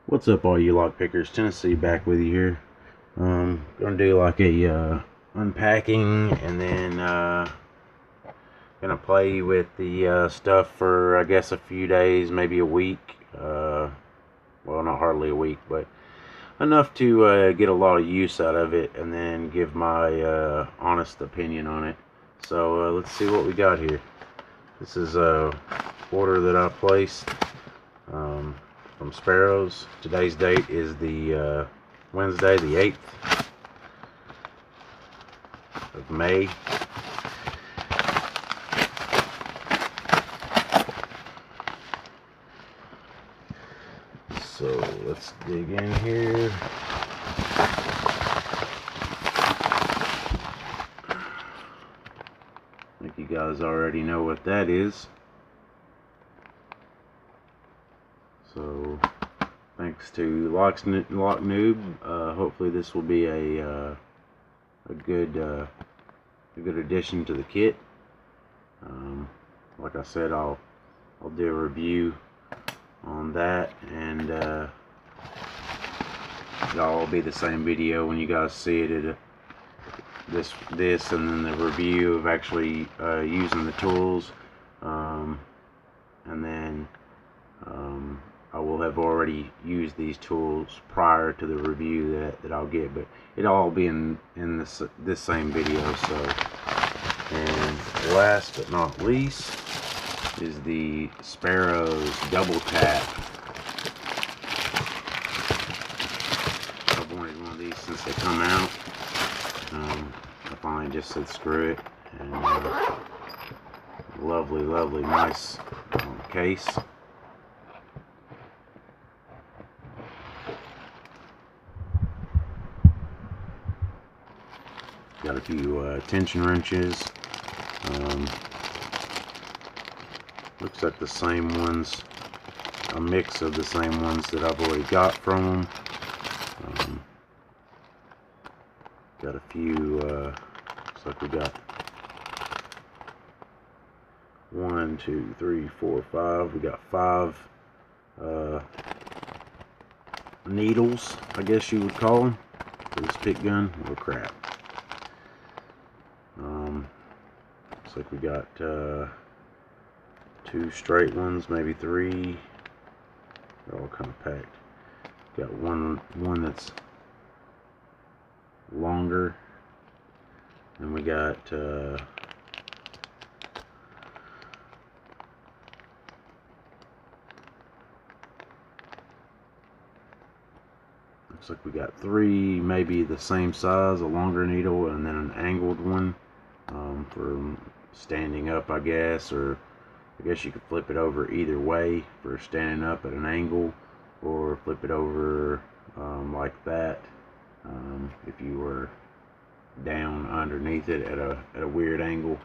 What's up, all you lock pickers? Tennessee back with you here. Gonna do like a unpacking, and then gonna play with the stuff for I guess a few days, maybe a week. Well, not hardly a week, but enough to get a lot of use out of it, and then give my honest opinion on it. So let's see what we got here. This is a order that I placed. From Sparrows. Today's date is the Wednesday, the 8th of May. So let's dig in here. I think you guys already know what that is. So, thanks to Lock Noob. Hopefully, this will be a good addition to the kit. Like I said, I'll do a review on that, and it'll all be the same video when you guys see it. This, and then the review of actually using the tools, and then. I will have already used these tools prior to the review that I'll get, but it'll all be in this same video. So, and last but not least is the Sparrows double tap. I've wanted one of these since they come out. I finally just said screw it, and lovely, nice case. Got a few tension wrenches. Looks like the same ones, a mix of the same ones that I've already got from them. Got a few, looks like we got 1, 2, 3, 4, 5. We got 5 needles, I guess you would call them, for this pick gun. Oh crap. Looks like we got 2 straight ones, maybe 3. They're all kind of packed. Got one that's longer, and we got looks like we got 3 maybe the same size, a longer needle, and then an angled one for standing up, I guess, or I guess you could flip it over either way for standing up at an angle, or flip it over like that if you were down underneath it at a weird angle,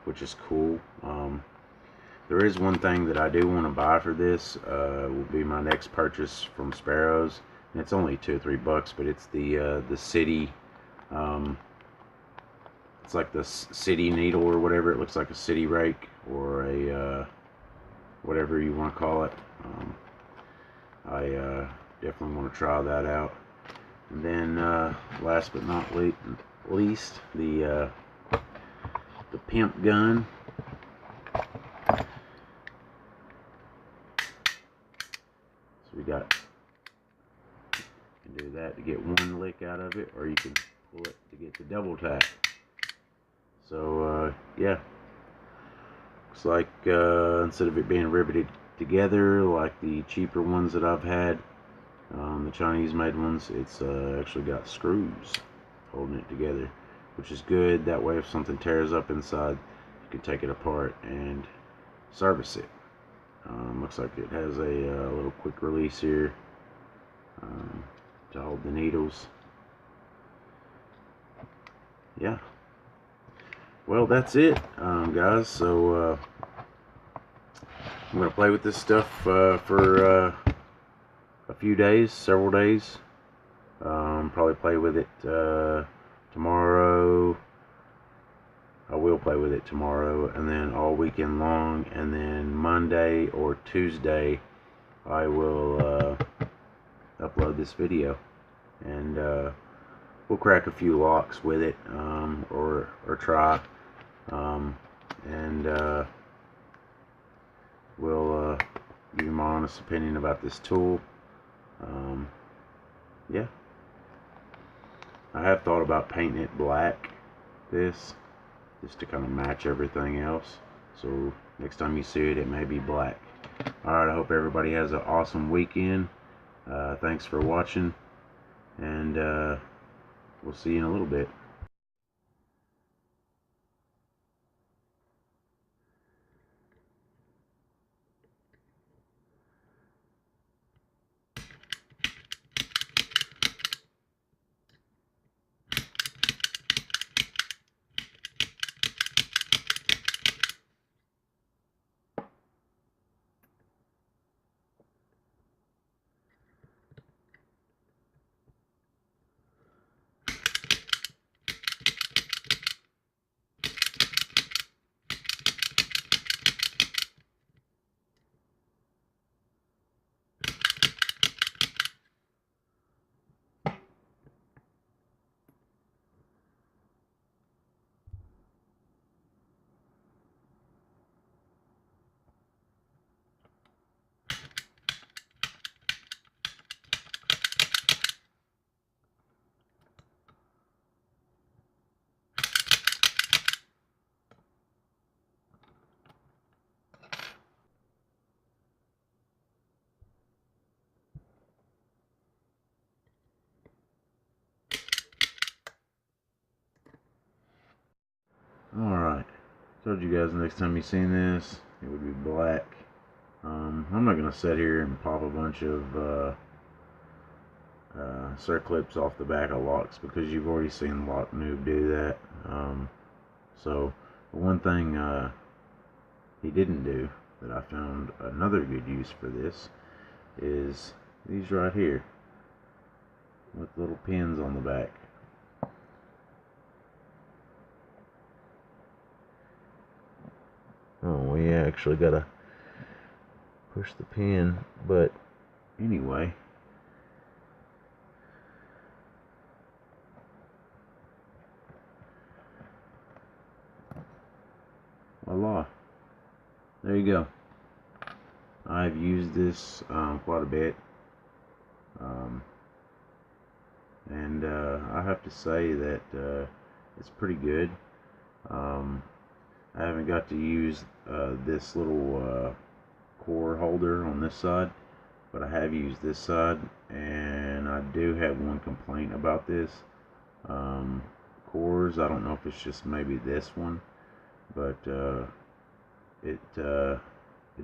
which is cool. There is one thing that I do want to buy for this. Will be my next purchase from Sparrows, and it's only $2 or $3, but it's the city. It's like the city needle or whatever. It looks like a city rake or a whatever you want to call it. I definitely want to try that out. And then last but not least, the pimp gun. So we got, you can do that to get one lick out of it, or you can pull it to get the double tap. So yeah, looks like instead of it being riveted together like the cheaper ones that I've had, the Chinese made ones, it's actually got screws holding it together, which is good. That way if something tears up inside, you can take it apart and service it. Looks like it has a little quick release here to hold the needles. Yeah. Well, that's it, guys. So I'm gonna play with this stuff for a few days, several days. Probably play with it tomorrow. I will play with it tomorrow, and then all weekend long, and then Monday or Tuesday I will upload this video, and we'll crack a few locks with it, or try, and we'll give you my honest opinion about this tool. Yeah, I have thought about painting it black, just to kind of match everything else, so next time you see it, it may be black. Alright, I hope everybody has an awesome weekend. Thanks for watching, and we'll see you in a little bit. Alright, told you guys next time you seen this, it would be black. I'm not going to sit here and pop a bunch of circlips off the back of locks, because you've already seen Lock Noob do that. So, one thing he didn't do that I found another good use for this is these right here with little pins on the back. Oh, we actually gotta push the pin, but anyway, voila, there you go. I've used this quite a bit, and I have to say that it's pretty good. I haven't got to use this little core holder on this side, but I have used this side, and I do have one complaint about this. Cores, I don't know if it's just maybe this one, but it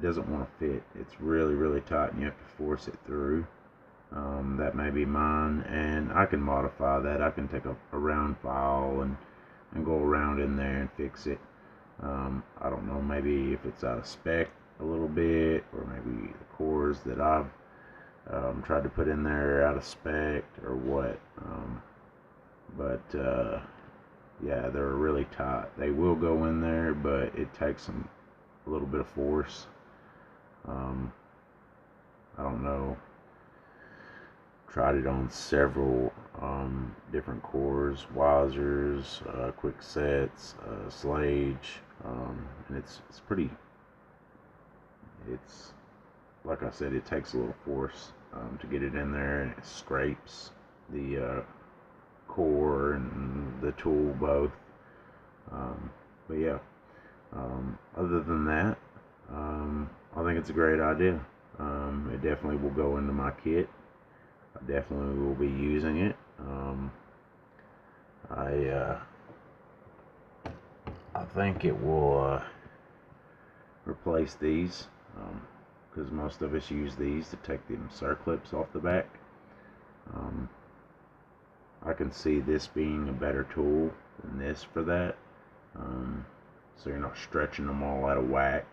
doesn't want to fit. It's really tight, and you have to force it through. That may be mine, and I can modify that. I can take a round file and go around in there and fix it. I don't know, maybe if it's out of spec a little bit, or maybe the cores that I've tried to put in there are out of spec, or what. But yeah, they're really tight. They will go in there, but it takes a little bit of force. I don't know. Tried it on several different cores, Wisers, quick sets, Slage, and it's pretty. It's like I said, it takes a little force to get it in there, and it scrapes the core and the tool both. But yeah, other than that, I think it's a great idea. It definitely will go into my kit. I definitely will be using it. I think it will replace these, because most of us use these to take them circlips off the back. I can see this being a better tool than this for that, so you're not stretching them all out of whack.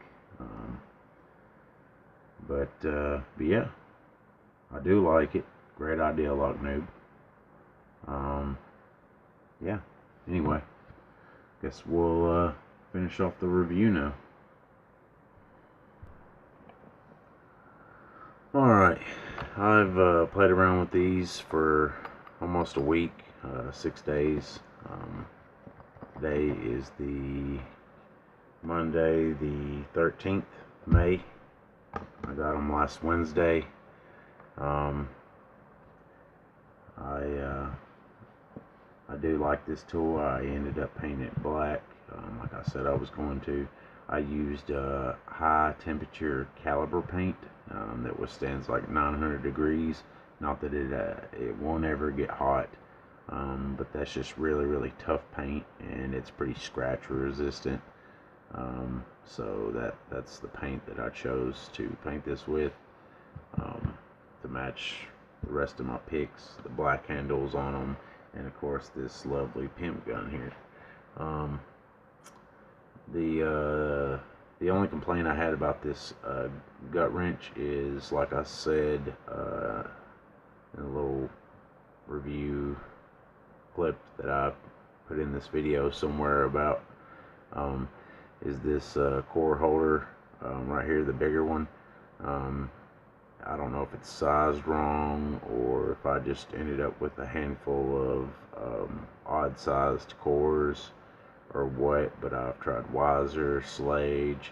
But yeah, I do like it. Great idea, Lock Noob. Yeah, anyway, guess we'll finish off the review now. Alright, I've played around with these for almost a week, 6 days. Today is the Monday, the 13th of May. I got them last Wednesday. I do like this tool. I ended up painting it black, like I said I was going to. I used high temperature caliber paint that withstands like 900 degrees. Not that it won't ever get hot, but that's just really tough paint, and it's pretty scratch resistant. So that's the paint that I chose to paint this with, to match the rest of my picks. The black handles on them, and of course this lovely pimp gun here. The only complaint I had about this gut wrench is, like I said in a little review clip that I put in this video somewhere about, is this core holder right here, the bigger one. I don't know if it's sized wrong, or if I just ended up with a handful of odd sized cores, or what, but I've tried Wiser, Slage,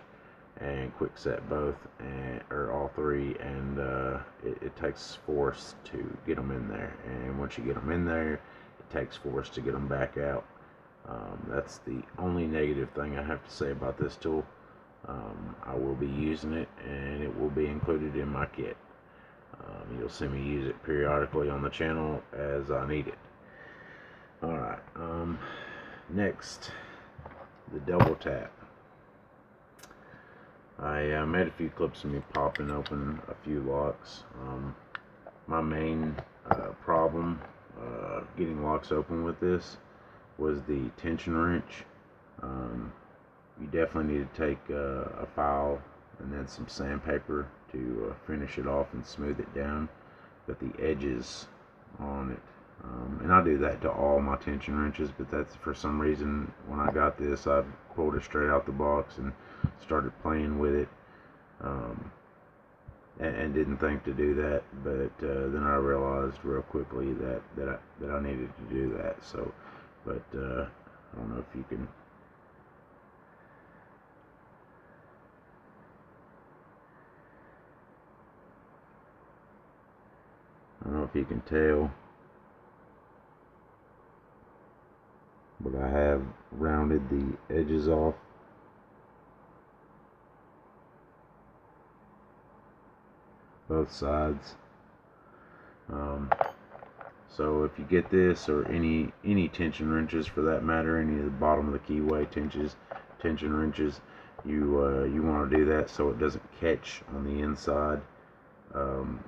and Quickset both, or all three, and it takes force to get them in there, and once you get them in there, it takes force to get them back out. That's the only negative thing I have to say about this tool. I will be using it, and it will be included in my kit. You'll see me use it periodically on the channel as I need it. Alright, next, the double tap. I made a few clips of me popping open a few locks. My main problem getting locks open with this was the tension wrench. You definitely need to take a file and then some sandpaper to finish it off and smooth it down, but the edges on it, and I do that to all my tension wrenches, but that's, for some reason, when I got this, I pulled it straight out the box and started playing with it, and didn't think to do that, but then I realized real quickly that I needed to do that. So, but I don't know if you can. I don't know if you can tell, but I have rounded the edges off. Both sides. So if you get this, or any tension wrenches for that matter, any of the bottom of the keyway tension wrenches, you want to do that so it doesn't catch on the inside.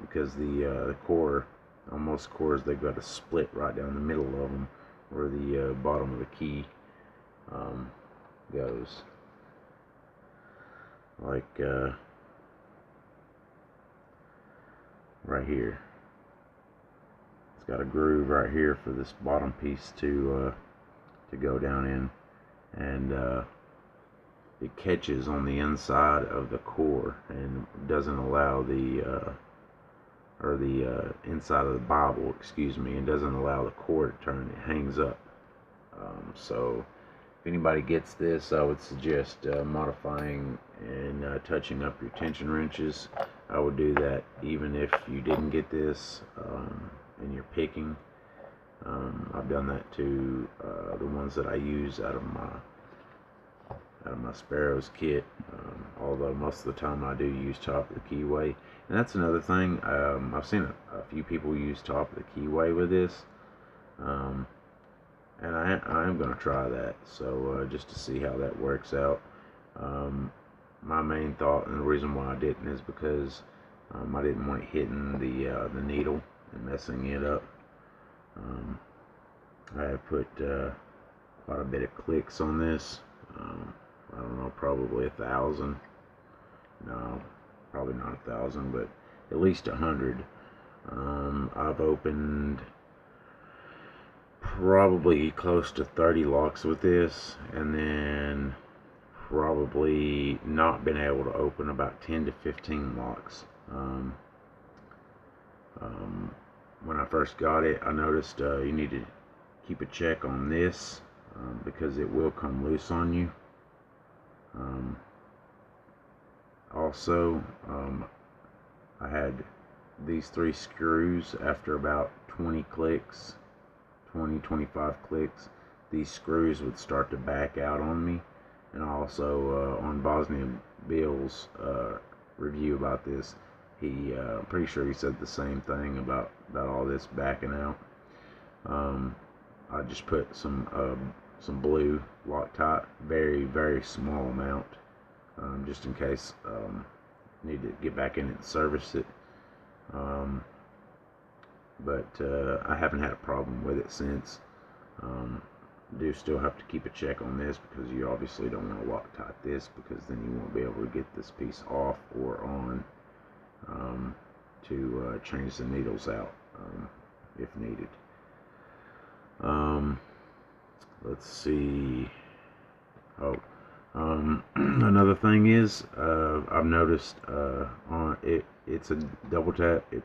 Because the core, on most cores, they've got a split right down the middle of them where the bottom of the key goes. Like right here. It's got a groove right here for this bottom piece to go down in, and it catches on the inside of the core and doesn't allow the inside of the Bible, excuse me, and doesn't allow the core to turn. It hangs up. So if anybody gets this, I would suggest modifying and touching up your tension wrenches. I would do that even if you didn't get this and you're picking. I've done that to the ones that I use out of my Sparrows kit, although most of the time I do use top of the keyway. And that's another thing, I've seen a few people use top of the keyway with this, and I am going to try that, so just to see how that works out. My main thought, and the reason why I didn't, is because I didn't want it hitting the needle and messing it up. I have put quite a bit of clicks on this. I don't know, probably 1,000. No, probably not 1,000, but at least 100. I've opened probably close to 30 locks with this, and then probably not been able to open about 10 to 15 locks. When I first got it, I noticed you need to keep a check on this because it will come loose on you. Also, I had these 3 screws. After about 20 clicks, 25 clicks, these screws would start to back out on me. And also on Bosnia Bill's review about this, I'm pretty sure he said the same thing about all this backing out. I just put some blue Loctite, very small amount, just in case need to get back in it and service it. But I haven't had a problem with it since. Do still have to keep a check on this because you obviously don't want to Loctite this, because then you won't be able to get this piece off or on to change the needles out if needed. Let's see. Another thing is, I've noticed on it's a double tap. It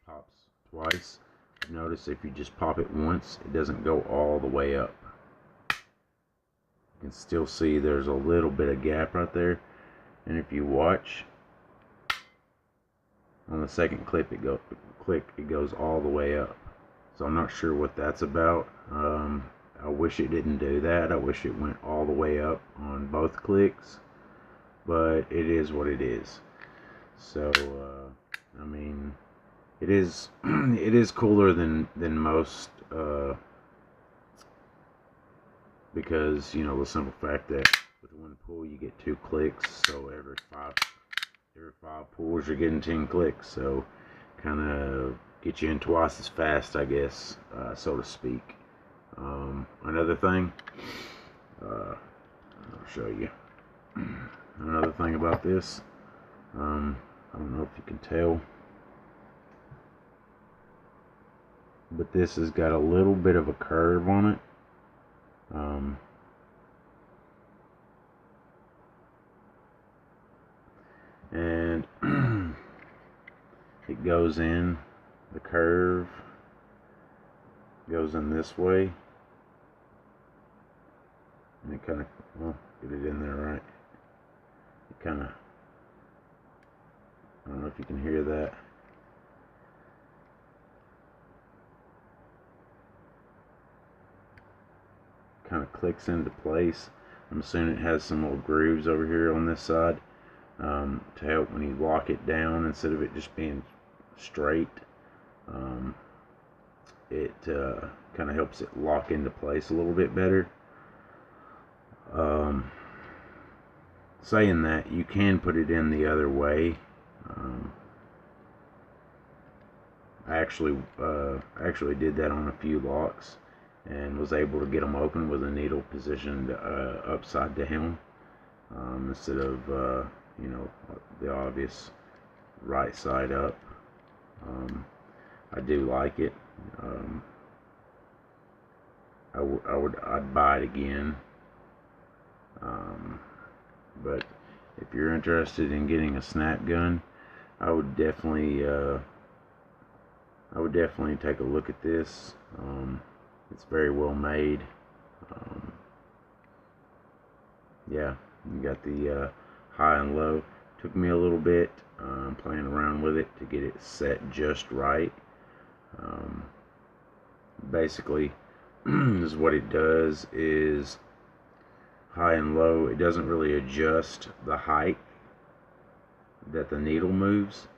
pops twice. I've noticed if you just pop it once, it doesn't go all the way up. You can still see there's a little bit of gap right there, and if you watch on the second click, it goes all the way up. So I'm not sure what that's about. I wish it didn't do that. I wish it went all the way up on both clicks, but it is what it is. So I mean, it is cooler than most, because, you know, the simple fact that with one pull you get 2 clicks, so every five pulls you're getting 10 clicks, so kind of get you in twice as fast, I guess, so to speak. Another thing, I'll show you another thing about this. I don't know if you can tell, but this has got a little bit of a curve on it. And it goes in, the curve goes in this way, and it kind of, well, get it in there right. It kind of, I don't know if you can hear that. Kind of clicks into place. I'm assuming it has some little grooves over here on this side to help when you lock it down, instead of it just being straight. It kind of helps it lock into place a little bit better. Saying that, you can put it in the other way. I actually did that on a few locks and was able to get them open with a needle positioned upside down, instead of you know, the obvious right side up. I do like it. I'd buy it again. But if you're interested in getting a snap gun, I would definitely take a look at this. It's very well made. Yeah, you got the high and low. Took me a little bit playing around with it to get it set just right. Basically, is what it does is high and low. It doesn't really adjust the height that the needle moves.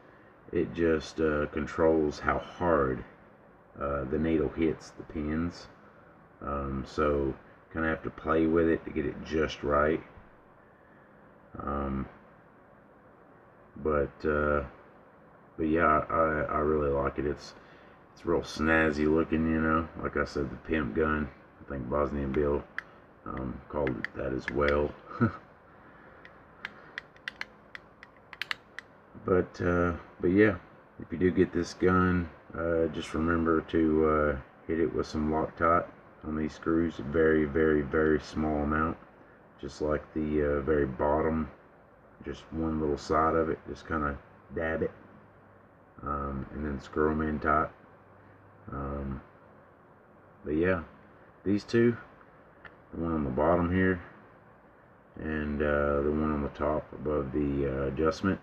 It just controls how hard the needle hits the pins. So kind of have to play with it to get it just right. But yeah, I really like it. It's real snazzy looking, you know. Like I said, the pimp gun. I think Bosnia Bill called it that as well. But yeah, if you do get this gun, just remember to hit it with some Loctite on these screws. Very small amount, just like the very bottom, just one little side of it. Just kind of dab it, and then screw them in tight. But yeah, these two, the one on the bottom here and the one on the top above the adjustment,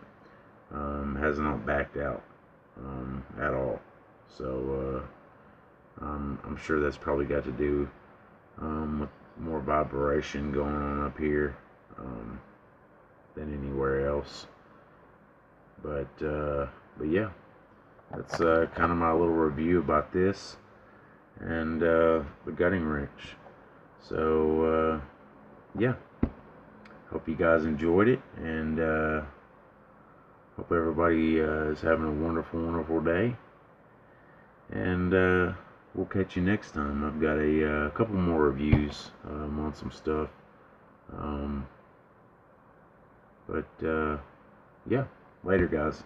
has not backed out at all. So I'm sure that's probably got to do with more vibration going on up here than anywhere else. But yeah, that's kind of my little review about this and the gutting wrench. So yeah, hope you guys enjoyed it, and hope everybody is having a wonderful day. And we'll catch you next time. I've got a couple more reviews on some stuff. But yeah, later guys.